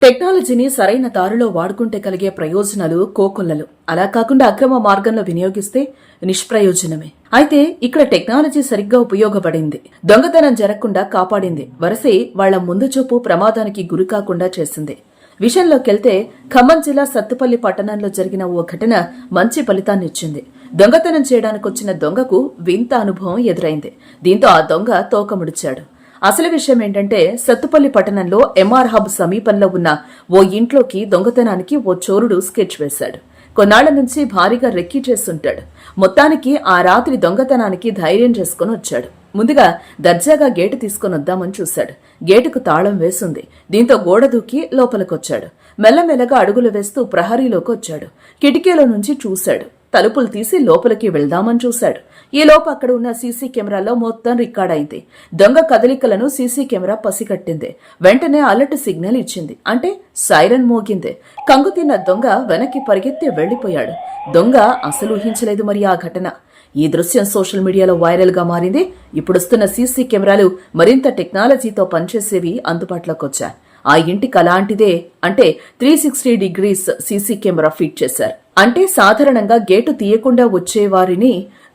టెక్నాలజీని సరైన దారిలో వాడుకుంటే కలిగే ప్రయోజనాలు కోకొల్లలు. అలా కాకుండా అక్రమ మార్గంలో వినియోగిస్తే నిష్ప్రయోజనమే. అయితే ఇక్కడ టెక్నాలజీ సరిగ్గా ఉపయోగపడింది, దొంగతనం జరగకుండా కాపాడింది, వరసే వాళ్ల ముందు చూపు ప్రమాదానికి గురికాకుండా చేసింది. విషయంలోకెళ్తే ఖమ్మం జిల్లా సత్తుపల్లి పట్టణంలో జరిగిన ఓ ఘటన మంచి ఫలితాన్నిచ్చింది. దొంగతనం చేయడానికొచ్చిన దొంగకు వింత అనుభవం ఎదురైంది. దీంతో ఆ దొంగ తోక ముడిచాడు. అసలు విషయం ఏంటంటే, సత్తుపల్లి పట్టణంలో ఎంఆర్ హబ్ సమీపంలో ఉన్న ఓ ఇంట్లోకి దొంగతనానికి ఓ చోరుడు స్కెచ్ వేశాడు. కొన్నాళ్ల నుంచి భారీగా రెక్కీ చేస్తుంటాడు. మొత్తానికి ఆ రాత్రి దొంగతనానికి ధైర్యం చేసుకుని వచ్చాడు. ముందుగా దర్జాగా గేటు తీసుకుని వద్దామని చూశాడు. గేటుకు తాళం వేసుంది. దీంతో గోడ దూకి లోపలికొచ్చాడు. మెల్లమెల్లగా అడుగులు వేస్తూ ప్రహరీలోకి వచ్చాడు. కిటికీలో నుంచి చూశాడు. తలుపులు తీసి లోపలికి వెళ్దామని చూశాడు. ఈలోపు అక్కడ ఉన్న సీసీ కెమెరాలో మొత్తం రికార్డ్ అయింది. దొంగ కదలికలను సీసీ కెమెరా పసిగట్టింది. వెంటనే అలర్ట్ సిగ్నల్ ఇచ్చింది. అంటే సైరన్ మోగింది. కంగుతిన్న దొంగ వెనక్కి పరిగెత్తి వెళ్లిపోయాడు. దొంగ అసలు ఊహించలేదు మరి ఆ ఘటన. ఈ దృశ్యం సోషల్ మీడియాలో వైరల్ గా మారింది. ఇప్పుడొస్తున్న సీసీ కెమెరాలు మరింత టెక్నాలజీతో పనిచేసేవి అందుబాటులోకి వచ్చాయి. ఆ ఇంటికి అలాంటిదే, అంటే 360 డిగ్రీస్ సీసీ కెమెరా ఫిట్ చేశారు. అంటే సాధారణంగా గేటు తీయకుండా వచ్చేవారిని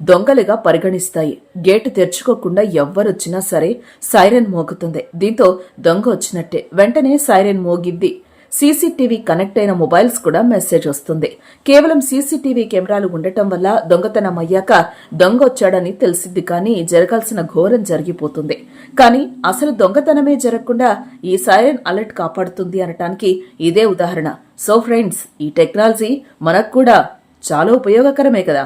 దొంగలుగా పరిగణిస్తాయి. గేటు తెరుచుకోకుండా ఎవ్వరొచ్చినా సరే సైరన్ మోగుతుంది. దీంతో దొంగ వచ్చినట్టే. వెంటనే సైరన్ మోగిద్ది. సీసీటీవీ కనెక్ట్ అయిన మొబైల్స్ కూడా మెసేజ్ వస్తుంది. కేవలం సీసీటీవీ కెమెరాలు ఉండటం వల్ల దొంగతనం అయ్యాక దొంగ వచ్చాడని తెలిసిద్ది, కానీ జరగాల్సిన ఘోరం జరిగిపోతుంది. కానీ అసలు దొంగతనమే జరగకుండా ఈ సైరన్ అలర్ట్ కాపాడుతుంది అనటానికి ఇదే ఉదాహరణ. సో ఫ్రెండ్స్, ఈ టెక్నాలజీ మనకు కూడా చాలా ఉపయోగకరమే కదా.